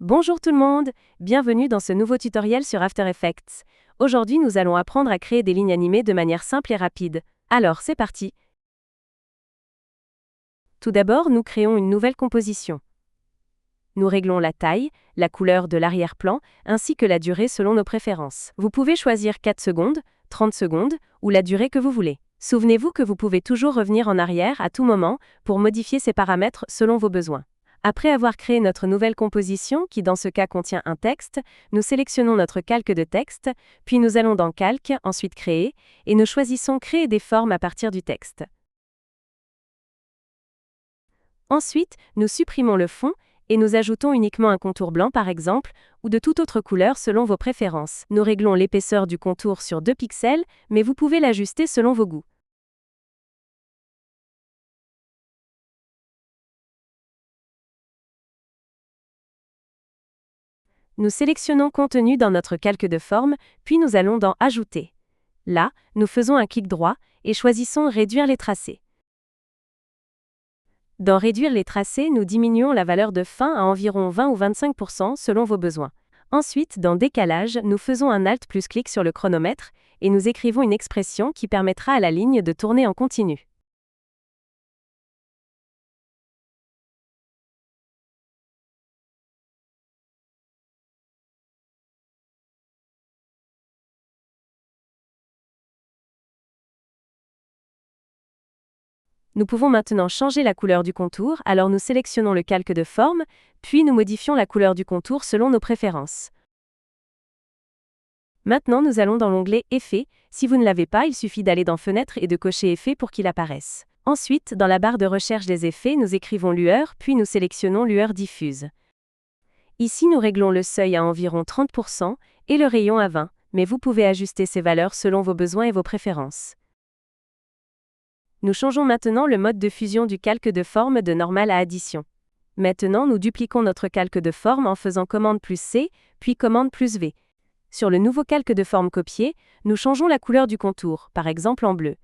Bonjour tout le monde, bienvenue dans ce nouveau tutoriel sur After Effects. Aujourd'hui nous allons apprendre à créer des lignes animées de manière simple et rapide. Alors c'est parti. Tout d'abord nous créons une nouvelle composition. Nous réglons la taille, la couleur de l'arrière-plan, ainsi que la durée selon nos préférences. Vous pouvez choisir 4 secondes, 30 secondes, ou la durée que vous voulez. Souvenez-vous que vous pouvez toujours revenir en arrière à tout moment pour modifier ces paramètres selon vos besoins. Après avoir créé notre nouvelle composition, qui dans ce cas contient un texte, nous sélectionnons notre calque de texte, puis nous allons dans Calque, ensuite Créer, et nous choisissons Créer des formes à partir du texte. Ensuite, nous supprimons le fond, et nous ajoutons uniquement un contour blanc par exemple, ou de toute autre couleur selon vos préférences. Nous réglons l'épaisseur du contour sur 2 pixels, mais vous pouvez l'ajuster selon vos goûts. Nous sélectionnons Contenu dans notre calque de forme, puis nous allons dans Ajouter. Là, nous faisons un clic droit et choisissons Réduire les tracés. Dans Réduire les tracés, nous diminuons la valeur de fin à environ 20 ou 25% selon vos besoins. Ensuite, dans Décalage, nous faisons un Alt plus clic sur le chronomètre et nous écrivons une expression qui permettra à la ligne de tourner en continu. Nous pouvons maintenant changer la couleur du contour, alors nous sélectionnons le calque de forme, puis nous modifions la couleur du contour selon nos préférences. Maintenant, nous allons dans l'onglet Effets. Si vous ne l'avez pas, il suffit d'aller dans Fenêtre et de cocher Effets pour qu'il apparaisse. Ensuite, dans la barre de recherche des effets, nous écrivons lueur, puis nous sélectionnons lueur diffuse. Ici, nous réglons le seuil à environ 30% et le rayon à 20, mais vous pouvez ajuster ces valeurs selon vos besoins et vos préférences. Nous changeons maintenant le mode de fusion du calque de forme de normal à addition. Maintenant, nous dupliquons notre calque de forme en faisant commande plus C, puis commande plus V. Sur le nouveau calque de forme copié, nous changeons la couleur du contour, par exemple en bleu.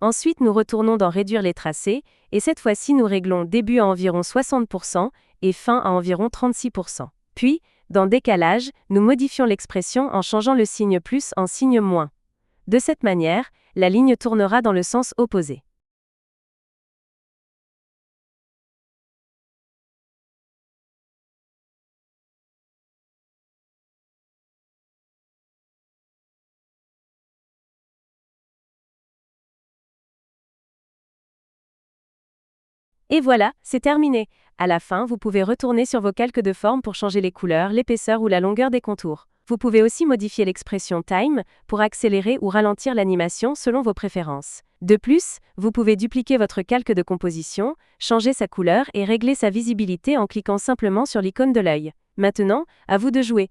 Ensuite, nous retournons dans Réduire les tracés, et cette fois-ci nous réglons début à environ 60% et fin à environ 36%. Puis, dans Décalage, nous modifions l'expression en changeant le signe plus en signe moins. De cette manière, la ligne tournera dans le sens opposé. Et voilà, c'est terminé. À la fin, vous pouvez retourner sur vos calques de forme pour changer les couleurs, l'épaisseur ou la longueur des contours. Vous pouvez aussi modifier l'expression Time pour accélérer ou ralentir l'animation selon vos préférences. De plus, vous pouvez dupliquer votre calque de composition, changer sa couleur et régler sa visibilité en cliquant simplement sur l'icône de l'œil. Maintenant, à vous de jouer.